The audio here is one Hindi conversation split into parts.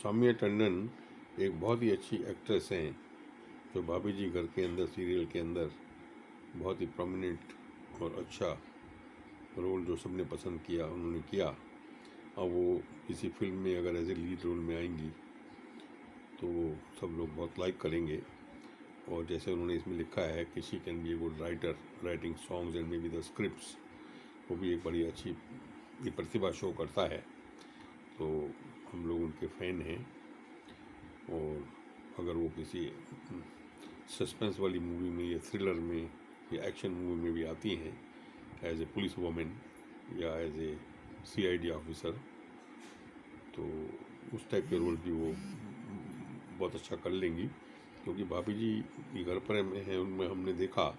सौम्या टंडन एक बहुत ही अच्छी एक्ट्रेस हैं जो भाभी जी घर के अंदर सीरियल के अंदर बहुत ही प्रोमिनेंट और अच्छा रोल जो सबने पसंद किया उन्होंने किया। अब वो किसी फिल्म में अगर एज ए लीड रोल में आएंगी तो वो सब लोग बहुत लाइक करेंगे। और जैसे उन्होंने इसमें लिखा है कि she can be a good writer, writing songs and may be the scripts, वो भी एक बड़ी अच्छी ये प्रतिभा शो करता है। तो हम लोग उनके फ़ैन हैं। और अगर वो किसी सस्पेंस वाली मूवी में या थ्रिलर में या एक्शन मूवी में भी आती हैं एज ए पुलिस वुमेन या एज ए सीआईडी ऑफिसर, तो उस टाइप के रोल भी वो बहुत अच्छा कर लेंगी। क्योंकि भाभी जी की घर पर में है, उनमें हमने देखा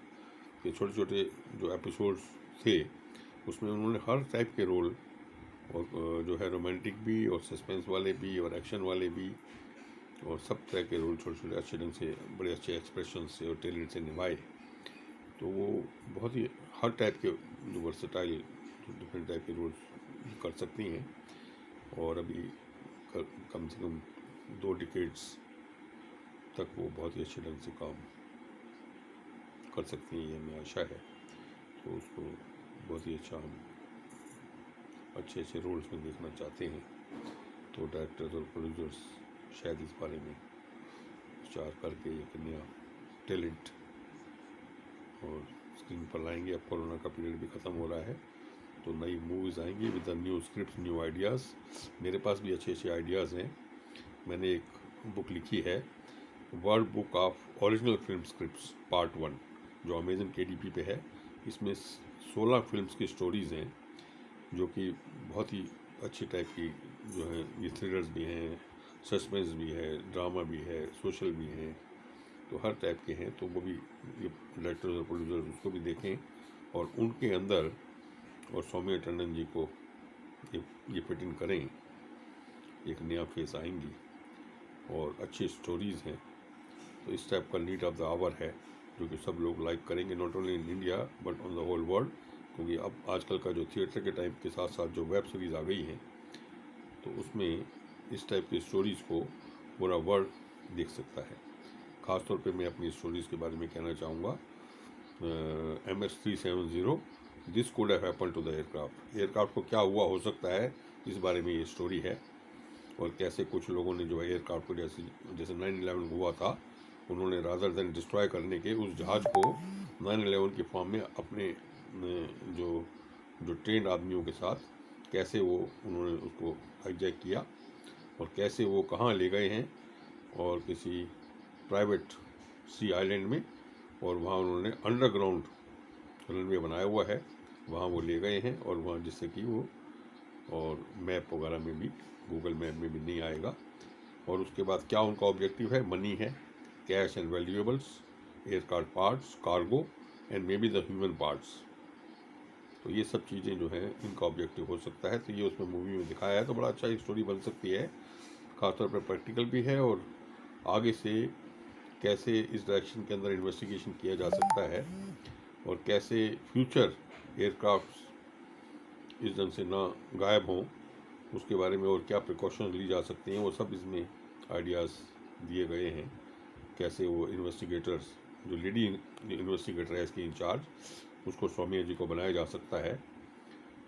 कि छोटे छोटे जो एपिसोड्स थे उसमें उन्होंने हर टाइप के रोल, और जो है रोमांटिक भी और सस्पेंस वाले भी और एक्शन वाले भी और सब तरह के रोल छोटे छोटे अच्छे ढंग से बड़े अच्छे एक्सप्रेशन से और टैलेंट से निभाए। तो वो बहुत ही हर टाइप के जो वर्सेटाइल डिफरेंट टाइप के रोल्स कर सकती हैं। और अभी कम से कम 2 डिकेड्स तक वो बहुत ही अच्छे ढंग से काम कर सकती हैं, ये हमें आशा है। तो उसको बहुत ही अच्छा हम अच्छे अच्छे रोल्स में देखना चाहते हैं। तो डायरेक्टर्स और प्रोड्यूसर्स शायद इस बारे में विचार करके एक नया टैलेंट और स्क्रीन पर लाएंगे। अब कोरोना का पीरियड भी ख़त्म हो रहा है तो नई मूवीज़ आएंगी with the new script, new ideas. मेरे पास भी अच्छे अच्छे आइडियाज़ हैं। मैंने एक बुक लिखी है, world book of original film scripts part 1, जो अमेजन KDP पे है। इसमें 16 फिल्म्स की स्टोरीज़ हैं जो कि बहुत ही अच्छी टाइप की जो है, ये थ्रिलर्स भी हैं, सस्पेंस भी है, ड्रामा भी है, सोशल भी हैं, तो हर टाइप के हैं। तो वो भी ये डायरेक्टर्स और प्रोड्यूसर्स उसको भी देखें और उनके अंदर और सौम्या टंडन जी को ये फिट इन करें। एक नया फेस आएंगी और अच्छी स्टोरीज़ हैं। तो इस टाइप का नीड ऑफ द आवर है जो कि सब लोग लाइक करेंगे, not only in India but on the whole world. क्योंकि अब आजकल का जो थिएटर के टाइम के साथ साथ जो वेब सीरीज़ आ गई हैं तो उसमें इस टाइप की स्टोरीज़ को पूरा वर्ल्ड देख सकता है। ख़ासतौर पे मैं अपनी स्टोरीज़ के बारे में कहना चाहूँगा। MS-370 this could have happen to the aircraft. Aircraft को क्या हुआ हो सकता है, इस बारे में ये स्टोरी है। और कैसे कुछ लोगों ने जो है एयरक्राफ्ट को जैसे 9/11 हुआ था, उन्होंने रादर देन डिस्ट्रॉय करने के उस जहाज़ को 9/11 की फॉर्म में अपने जो जो ट्रेंड आदमियों के साथ कैसे वो उन्होंने उसको हाईजैक किया और कैसे वो कहाँ ले गए हैं, और किसी प्राइवेट सी आइलैंड में, और वहाँ उन्होंने अंडरग्राउंड रनवे बनाया हुआ है, वहाँ वो ले गए हैं। और वहाँ जिससे कि वो और मैप वगैरह में भी, गूगल मैप में भी नहीं आएगा। और उसके बाद क्या उनका ऑब्जेक्टिव है, मनी है, cash and valuables, aircraft parts, cargo and may be the human parts. तो ये सब चीज़ें जो हैं इनका ऑब्जेक्टिव हो सकता है। तो ये उसमें मूवी में दिखाया है, तो बड़ा अच्छा एक स्टोरी बन सकती है। ख़ासतौर पर प्रैक्टिकल भी है और आगे से कैसे इस डायरेक्शन के अंदर इन्वेस्टिगेशन किया जा सकता है और कैसे फ्यूचर एयरक्राफ्ट इस ढंग से ना गायब हों, उसके बारे में और क्या प्रिकॉशंस ली जा सकती हैं, वो सब इसमें आइडियाज़ दिए गए हैं। कैसे वो इन्वेस्टिगेटर्स, जो लेडी इन्वेस्टिगेटर है इसकी इंचार्ज, उसको सौम्या जी को बनाया जा सकता है,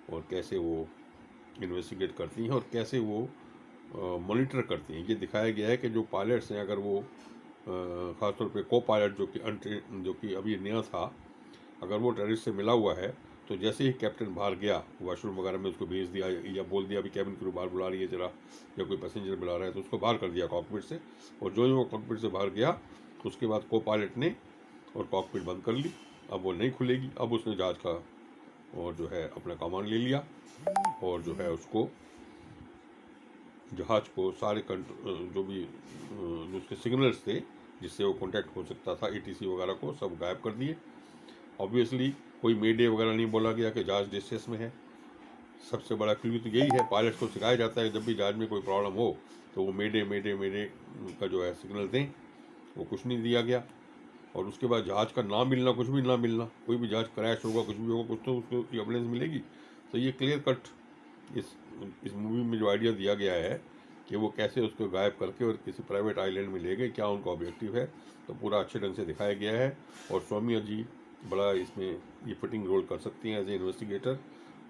और कैसे वो इन्वेस्टिगेट करती हैं और कैसे वो मॉनिटर करती हैं। ये दिखाया गया है कि जो पायलट्स हैं, अगर वो ख़ासतौर पे को पायलट जो कि अभी नया था, अगर वो टेररिस्ट से मिला हुआ है तो जैसे ही कैप्टन बाहर गया वॉशरूम वगैरह में, उसको भेज दिया या बोल दिया अभी कैबिन क्रू बाहर बुला रही है जरा, या कोई पैसेंजर बुला रहा है, तो उसको बाहर कर दिया कॉकपिट से। और जो ही वो कॉकपिट से बाहर गया उसके बाद को पायलट ने और कॉकपिट बंद कर ली। अब वो नहीं खुलेगी। अब उसने जहाज़ का और जो है अपना कमांड ले लिया और जो है उसको जहाज़ को सारे जो भी जो उसके सिग्नल्स थे जिससे वो कांटेक्ट हो सकता था, ATC वगैरह को सब गायब कर दिए। ऑब्वियसली कोई मेडे वगैरह नहीं बोला गया कि जहाज़ डिस्ट्रेस में है। सबसे बड़ा क्लू तो यही है, पायलट को सिखाया जाता है जब भी जहाज़ में कोई प्रॉब्लम हो तो वो मेडे मेडे मेडे का जो है सिग्नल दें, वो कुछ नहीं दिया गया। और उसके बाद जहाज़ का ना मिलना, कुछ भी ना मिलना, कोई भी जहाज़ क्रैश होगा, कुछ भी होगा, कुछ तो उसको एविडेंस मिलेगी। तो ये क्लियर कट इस मूवी में जो आइडिया दिया गया है कि वो कैसे उसको गायब करके और किसी प्राइवेट आइलैंड में ले गए, क्या उनका ऑब्जेक्टिव है, तो पूरा अच्छे ढंग से दिखाया गया है। और सौम्या जी बड़ा इसमें ये फिटिंग रोल कर सकती हैं एज ए इन्वेस्टिगेटर,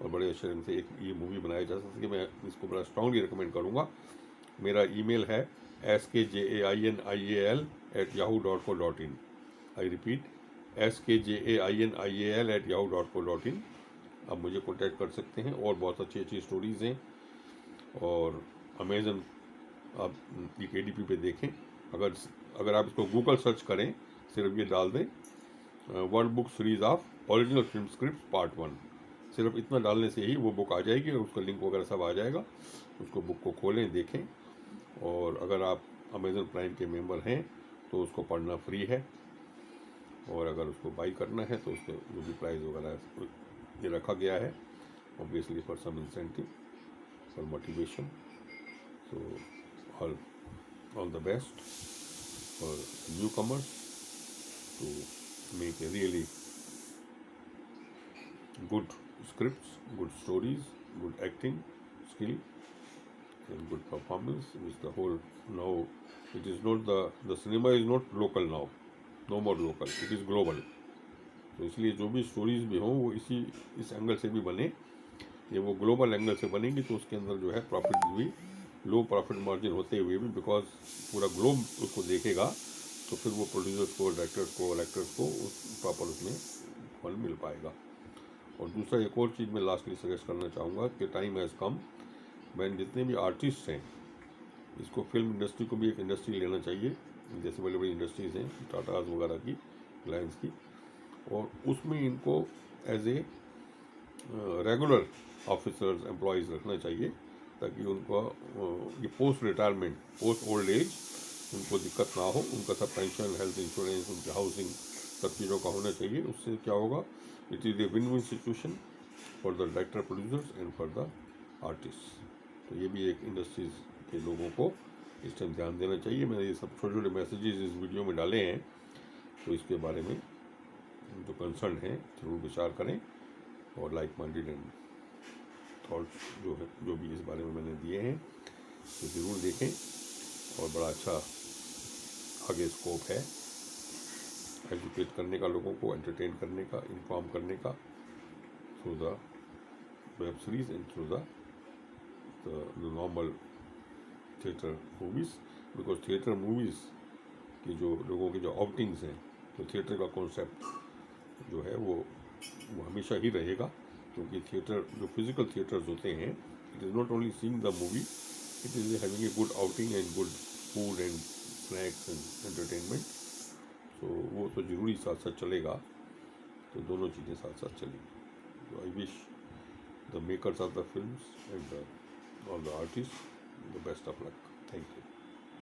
और बड़े अच्छे ढंग से एक ये मूवी बनाया जा सके। मैं इसको बड़ा स्ट्रांगली रिकमेंड करूँगा। मेरा ईमेल है skainial@yahoo.co.in। I repeat, skainial@yahoo.co.in। आप मुझे कॉन्टैक्ट कर सकते हैं। और बहुत अच्छी अच्छी स्टोरीज़ हैं। और अमेज़न आप ये KDP पे देखें। अगर आप इसको गूगल सर्च करें, सिर्फ ये डाल दें world book series of original film script part 1, सिर्फ इतना डालने से ही वो बुक आ जाएगी और उसका लिंक वगैरह सब आ जाएगा। उसको बुक को खोलें, देखें। और अगर आप अमेज़न प्राइम के मेंबर हैं तो उसको पढ़ना फ्री है। और अगर उसको बाई करना है तो उसके जो भी प्राइस वगैरह ये रखा गया है, obviously for some incentive, for motivation. So all the best for newcomers to make a really good scripts, good stories, good acting skill, and good performance. Which the whole now it is not the cinema is not local now, no more local. It is global. तो इसलिए जो भी स्टोरीज भी हों वो इस एंगल से भी बने। ये वो ग्लोबल एंगल से बनेंगी तो उसके अंदर जो है प्रॉफिट भी, लो प्रॉफिट मार्जिन होते हुए भी, बिकॉज पूरा ग्लोब उसको देखेगा, तो फिर वो प्रोड्यूसर्स को, डायरेक्टर्स को, एक्टर्स को प्रॉपर उसमें फल मिल पाएगा। और दूसरा एक और चीज़ मैं लास्टली सजेस्ट करना चाहूँगा कि टाइम हैज़ कम वैन जितने भी आर्टिस्ट हैं, इसको फिल्म इंडस्ट्री को भी एक इंडस्ट्री लेना चाहिए, जैसे बड़ी बड़ी इंडस्ट्रीज़ हैं टाटाज वगैरह की, रिलायंस की, और उसमें इनको as a regular officers employees रखना चाहिए, ताकि उनको ये post retirement, post old age उनको दिक्कत ना हो। उनका सब पेंशन, हेल्थ इंश्योरेंस, उनकी हाउसिंग, सब चीज़ों का होना चाहिए। उससे क्या होगा, it is a win win situation for the director, producers and for the artist. तो ये भी एक इंडस्ट्रीज़ के लोगों को इस टाइम ध्यान देना चाहिए। मैंने ये सब छोटे छोटे मैसेजेस इस वीडियो में डाले हैं, तो इसके बारे में जो कंसर्न है जरूर विचार करें। और लाइक माइंडेड एंड थॉट्स जो भी इस बारे में मैंने दिए हैं तो ज़रूर देखें। और बड़ा अच्छा आगे स्कोप है एजुकेट करने का, लोगों को एंटरटेन करने का, इन्फॉर्म करने का, through the web series and through the normal theatre movies. Because theatre movies की जो लोगों की जो आउटिंग्स हैं, तो थिएटर का कॉन्सेप्ट जो है वो हमेशा ही रहेगा, क्योंकि थिएटर जो फिजिकल थिएटर्स होते हैं, it is not only seeing the movie, it is having a good outing and good food and snacks and entertainment. तो वो तो ज़रूरी साथ साथ चलेगा, तो दोनों चीज़ें साथ साथ चलेंगी। तो I wish the makers of the films and all the artist the best of luck. Thank you.